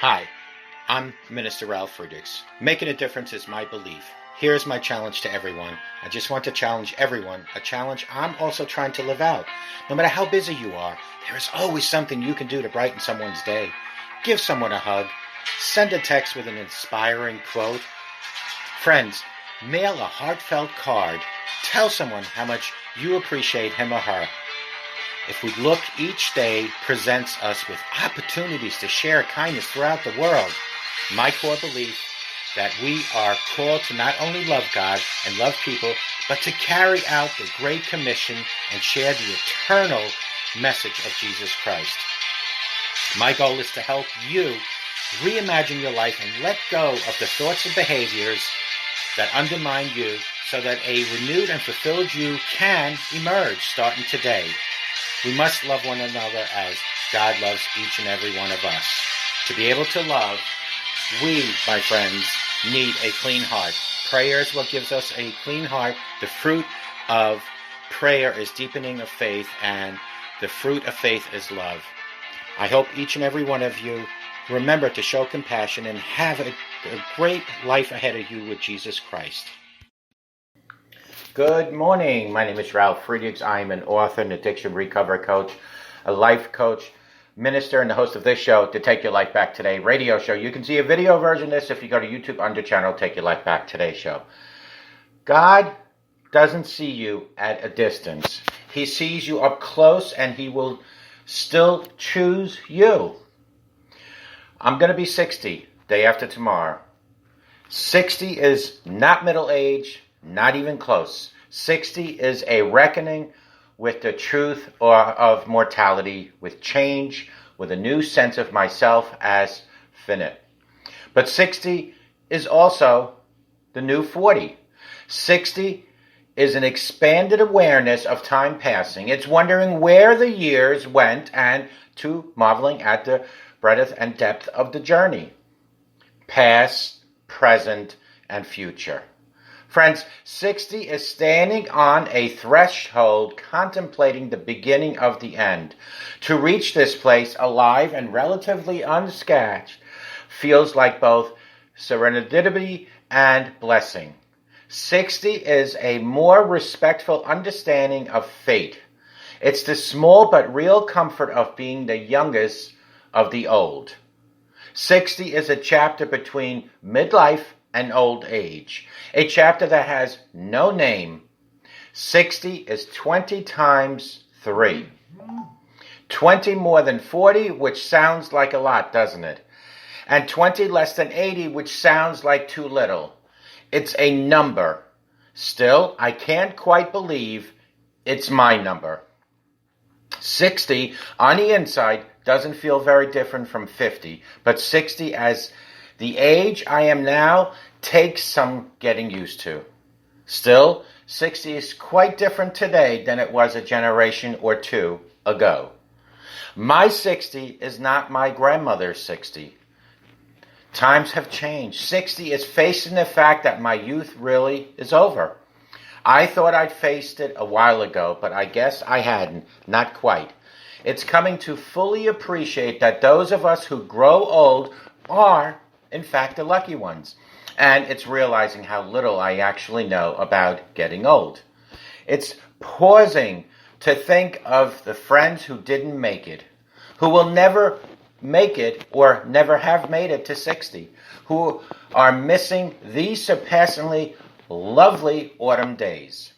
Hi, I'm Minister Ralf Friedrichs. Making a difference is my belief. Here's my challenge to everyone. I just want to challenge everyone, a challenge I'm also trying to live out. No matter how busy you are, there is always something you can do to brighten someone's day. Give someone a hug. Send a text with an inspiring quote. Friends, mail a heartfelt card. Tell someone how much you appreciate him or her. If we look, each day presents us with opportunities to share kindness throughout the world. My core belief that we are called to not only love God and love people, but to carry out the Great Commission and share the eternal message of Jesus Christ. My goal is to help you reimagine your life and let go of the thoughts and behaviors that undermine you so that a renewed and fulfilled you can emerge starting today. We must love one another as God loves each and every one of us. To be able to love, we, my friends, need a clean heart. Prayer is what gives us a clean heart. The fruit of prayer is deepening of faith, and the fruit of faith is love. I hope each and every one of you remember to show compassion and have a great life ahead of you with Jesus Christ. Good morning. My name is Ralf Friedrichs. I'm an author, an addiction recovery coach, a life coach, minister, and the host of this show, the Take Your Life Back Today radio show. You can see a video version of this if you go to YouTube under channel Take Your Life Back Today show. God doesn't see you at a distance. He sees you up close, and he will still choose you. I'm going to be 60 day after tomorrow. 60 is not middle age, not even close. 60 is a reckoning with the truth of mortality, with change, with a new sense of myself as finite. But 60 is also the new 40. 60 is an expanded awareness of time passing. It's wondering where the years went and to marveling at the breadth and depth of the journey. Past, present, and future. Friends, 60 is standing on a threshold contemplating the beginning of the end. To reach this place alive and relatively unscathed feels like both serenity and blessing. 60 is a more respectful understanding of fate. It's the small but real comfort of being the youngest of the old. 60 is a chapter between midlife and old age, a chapter that has no name. 60 is 20 times 3. 20 more than 40, which sounds like a lot, doesn't it? And 20 less than 80, which sounds like too little. It's a number. Still, I can't quite believe it's my number. 60 on the inside doesn't feel very different from 50, but 60 as the age I am now takes some getting used to. Still, 60 is quite different today than it was a generation or two ago. My 60 is not my grandmother's 60. Times have changed. 60 is facing the fact that my youth really is over. I thought I'd faced it a while ago, but I guess I hadn't. Not quite. It's coming to fully appreciate that those of us who grow old are, in fact, the lucky ones. And it's realizing how little I actually know about getting old. It's pausing to think of the friends who didn't make it, who will never make it or never have made it to 60, who are missing these surpassingly lovely autumn days.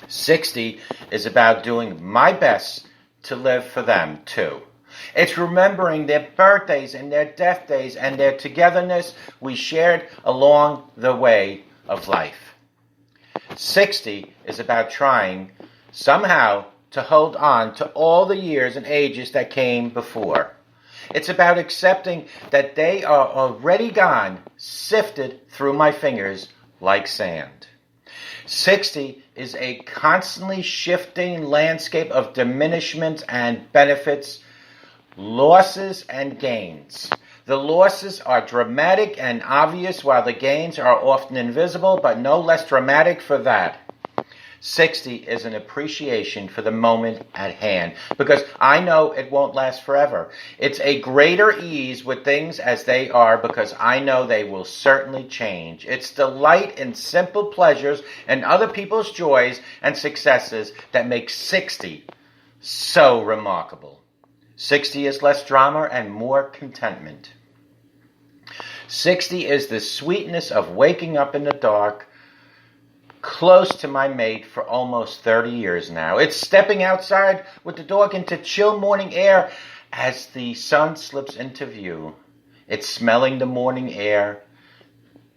60 is about doing my best to live for them too. It's remembering their birthdays and their death days and their togetherness we shared along the way of life. 60 is about trying somehow to hold on to all the years and ages that came before. It's about accepting that they are already gone, sifted through my fingers like sand. 60 is a constantly shifting landscape of diminishments and benefits, losses and gains. The losses are dramatic and obvious, while the gains are often invisible, but no less dramatic for that. 60 is an appreciation for the moment at hand, because I know it won't last forever. It's a greater ease with things as they are, because I know they will certainly change. It's delight in simple pleasures and other people's joys and successes that make 60 so remarkable. 60 is less drama and more contentment. 60 is the sweetness of waking up in the dark, close to my mate for almost 30 years now. It's stepping outside with the dog into chill morning air as the sun slips into view. It's smelling the morning air,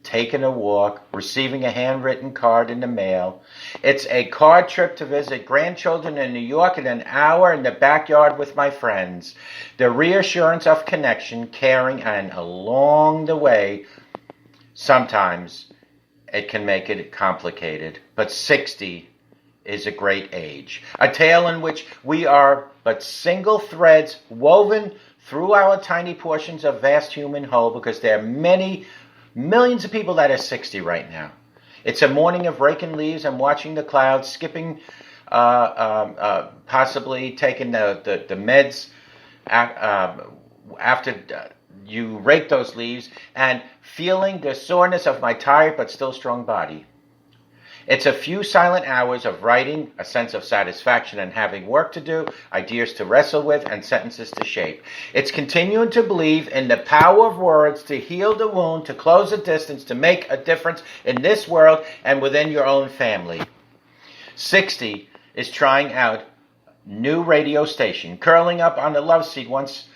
taking a walk, receiving a handwritten card in the mail. It's a car trip to visit grandchildren in New York and an hour in the backyard with my friends. The reassurance of connection, caring, and along the way, sometimes it can make it complicated, but 60 is a great age. A tale in which we are but single threads woven through our tiny portions of vast human whole, because there are many millions of people that are 60 right now. It's a morning of raking leaves and watching the clouds, skipping, possibly taking the meds after you rake those leaves, and feeling the soreness of my tired but still strong body. It's a few silent hours of writing, a sense of satisfaction and having work to do, ideas to wrestle with, and sentences to shape. It's continuing to believe in the power of words to heal the wound, to close the distance, to make a difference in this world and within your own family. 60 is trying out new radio station, curling up on the love seat once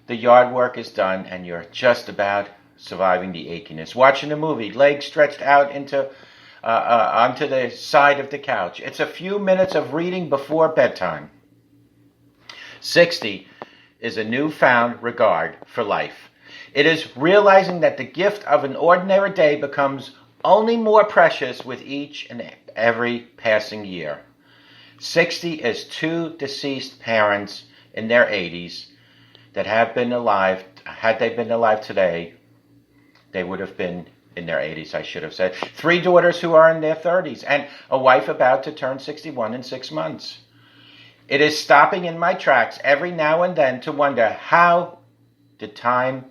the yard work is done and you're just about surviving the achiness. Watching a movie, legs stretched out onto the side of the couch. It's a few minutes of reading before bedtime. 60 is a newfound regard for life. It is realizing that the gift of an ordinary day becomes only more precious with each and every passing year. 60 is two deceased parents in their 80s that have been alive. Had they been alive today, they would have been in their 80s, I should have said. 3 daughters who are in their 30s, and a wife about to turn 61 in 6 months. It is stopping in my tracks every now and then to wonder, how did time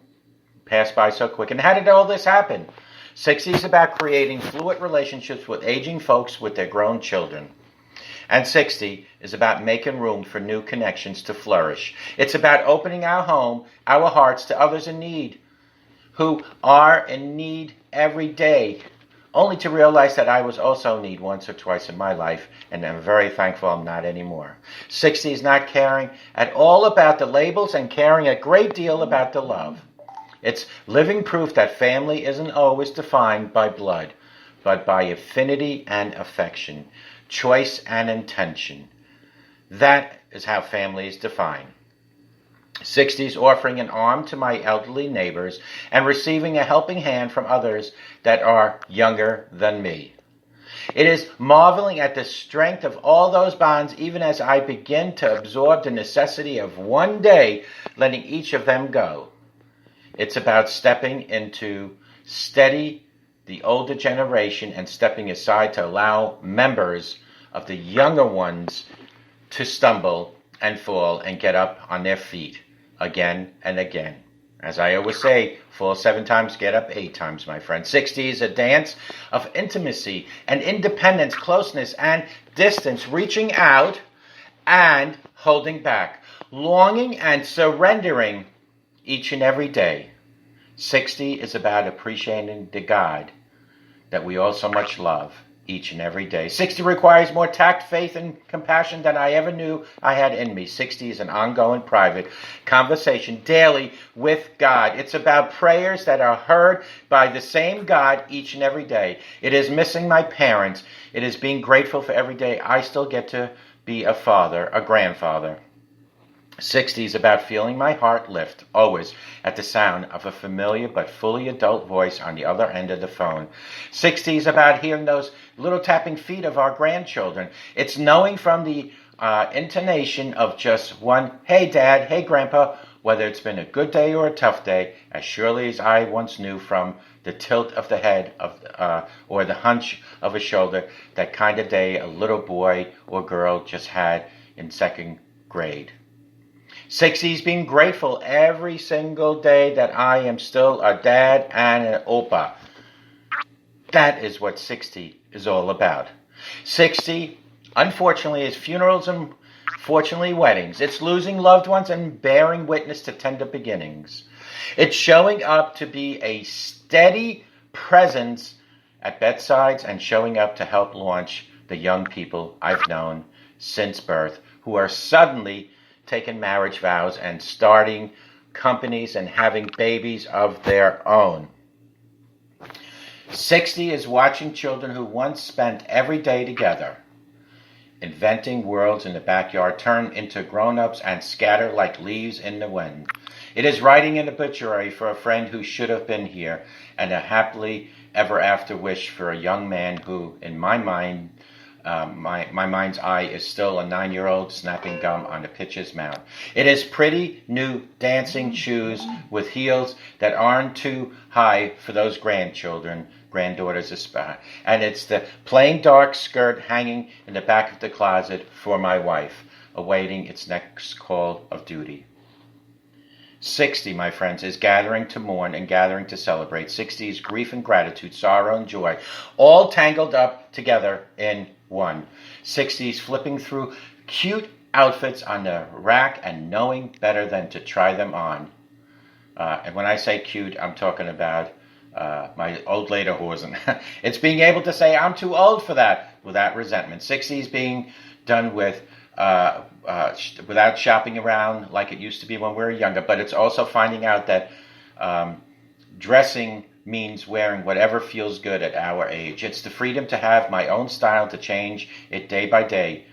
pass by so quick? And how did all this happen? 60 is about creating fluid relationships with aging folks with their grown children. And 60 is about making room for new connections to flourish. It's about opening our home, our hearts to others in need, who are in need every day, only to realize that I was also in need once or twice in my life, and I'm very thankful I'm not anymore. 60 is not caring at all about the labels and caring a great deal about the love. It's living proof that family isn't always defined by blood, but by affinity and affection, choice and intention. That is how family is defined. 60s offering an arm to my elderly neighbors and receiving a helping hand from others that are younger than me. It is marveling at the strength of all those bonds, even as I begin to absorb the necessity of one day letting each of them go. It's about stepping into steady the older generation and stepping aside to allow members of the younger ones to stumble and fall and get up on their feet again and again. As I always say, fall 7 times, get up 8 times, my friend. 60 is a dance of intimacy and independence, closeness and distance, reaching out and holding back, longing and surrendering each and every day. 60 is about appreciating the God that we all so much love each and every day. 60 requires more tact, faith, and compassion than I ever knew I had in me. 60 is an ongoing private conversation daily with God. It's about prayers that are heard by the same God each and every day. It is missing my parents. It is being grateful for every day I still get to be a father, a grandfather. 60 is about feeling my heart lift, always, at the sound of a familiar but fully adult voice on the other end of the phone. 60 is about hearing those little tapping feet of our grandchildren. It's knowing from the intonation of just one, "Hey, Dad, hey, Grandpa, whether it's been a good day or a tough day, as surely as I once knew from the tilt of the head or the hunch of a shoulder, that kind of day a little boy or girl just had in second grade. 60 is being grateful every single day that I am still a dad and an oppa. That is what 60 is all about. 60, unfortunately, is funerals and fortunately weddings. It's losing loved ones and bearing witness to tender beginnings. It's showing up to be a steady presence at bedsides and showing up to help launch the young people I've known since birth who are suddenly taking marriage vows and starting companies and having babies of their own. 60 is watching children who once spent every day together, inventing worlds in the backyard, turn into grown-ups and scatter like leaves in the wind. It is writing an obituary for a friend who should have been here, and a happily ever after wish for a young man who, in my mind, my mind's eye, is still a 9-year-old snapping gum on the pitcher's mound. It is pretty new dancing shoes with heels that aren't too high for those granddaughters aspire. And it's the plain dark skirt hanging in the back of the closet for my wife, awaiting its next call of duty. 60, my friends, is gathering to mourn and gathering to celebrate. 60 is grief and gratitude, sorrow and joy, all tangled up together in one. 60 is flipping through cute outfits on the rack and knowing better than to try them on. And when I say cute, I'm talking about my old lederhosen. It's being able to say, I'm too old for that, without resentment. 60 is being done with without shopping around like it used to be when we were younger, but it's also finding out that dressing means wearing whatever feels good at our age. It's the freedom to have my own style, to change it day by day.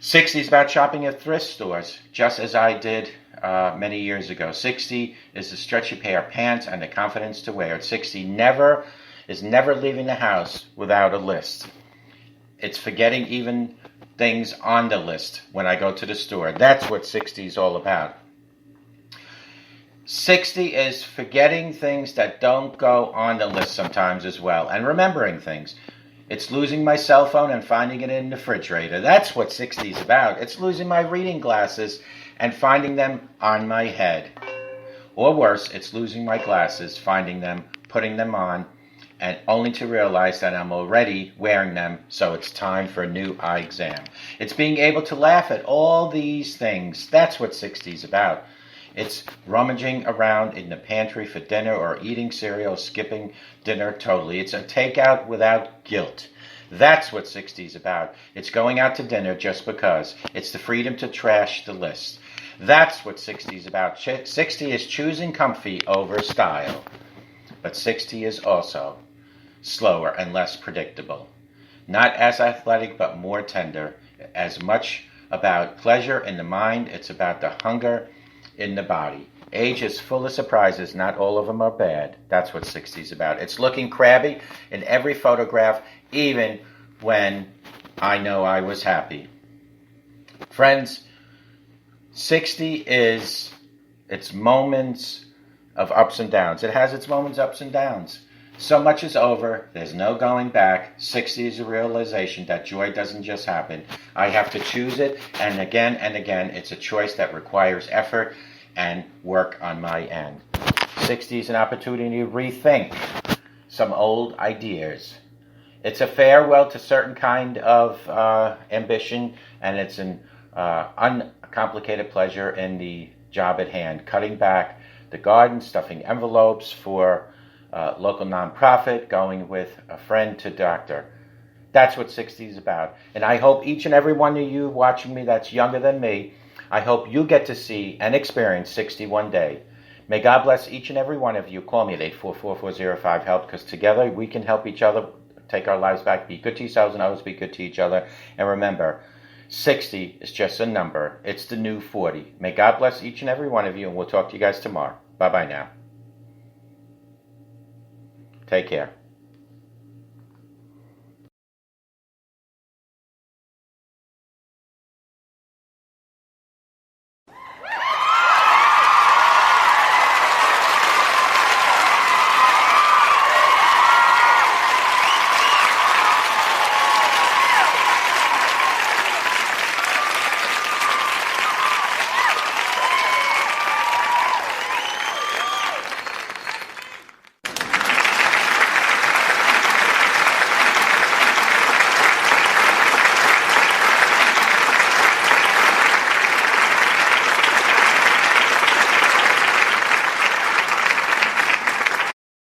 60 is about shopping at thrift stores, just as I did many years ago. 60 is the stretchy pair of pants and the confidence to wear it. 60 is never leaving the house without a list. It's forgetting even things on the list when I go to the store. That's what 60 is all about. 60 is forgetting things that don't go on the list sometimes as well, and remembering things. It's losing my cell phone and finding it in the refrigerator. That's what 60 is about. It's losing my reading glasses and finding them on my head. Or worse, it's losing my glasses, finding them, putting them on, and only to realize that I'm already wearing them, so it's time for a new eye exam. It's being able to laugh at all these things. That's what 60 is about. It's rummaging around in the pantry for dinner or eating cereal, skipping dinner totally. It's a takeout without guilt. That's what 60 is about. It's going out to dinner just because. It's the freedom to trash the list. That's what 60 is about. 60 is choosing comfy over style. But 60 is also slower and less predictable. Not as athletic, but more tender. As much about pleasure in the mind, it's about the hunger in the body. Age is full of surprises. Not all of them are bad. That's what 60 is about. It's looking crabby in every photograph, even when I know I was happy. Friends, 60 is its moments of ups and downs. It has its moments ups and downs. So much is over. There's no going back. 60 is a realization that joy doesn't just happen. I have to choose it, and again, it's a choice that requires effort and work on my end. 60 is an opportunity to rethink some old ideas. It's a farewell to certain kind of ambition, and it's an uncomplicated pleasure in the job at hand. Cutting back the garden, stuffing envelopes for local nonprofit, going with a friend to doctor. That's what 60 is about. And I hope each and every one of you watching me that's younger than me, I hope you get to see and experience 60 one day. May God bless each and every one of you. Call me at 844-405-HELP, because together we can help each other take our lives back. Be good to yourselves and always be good to each other. And remember, 60 is just a number. It's the new 40. May God bless each and every one of you, and we'll talk to you guys tomorrow. Bye-bye now. Take care.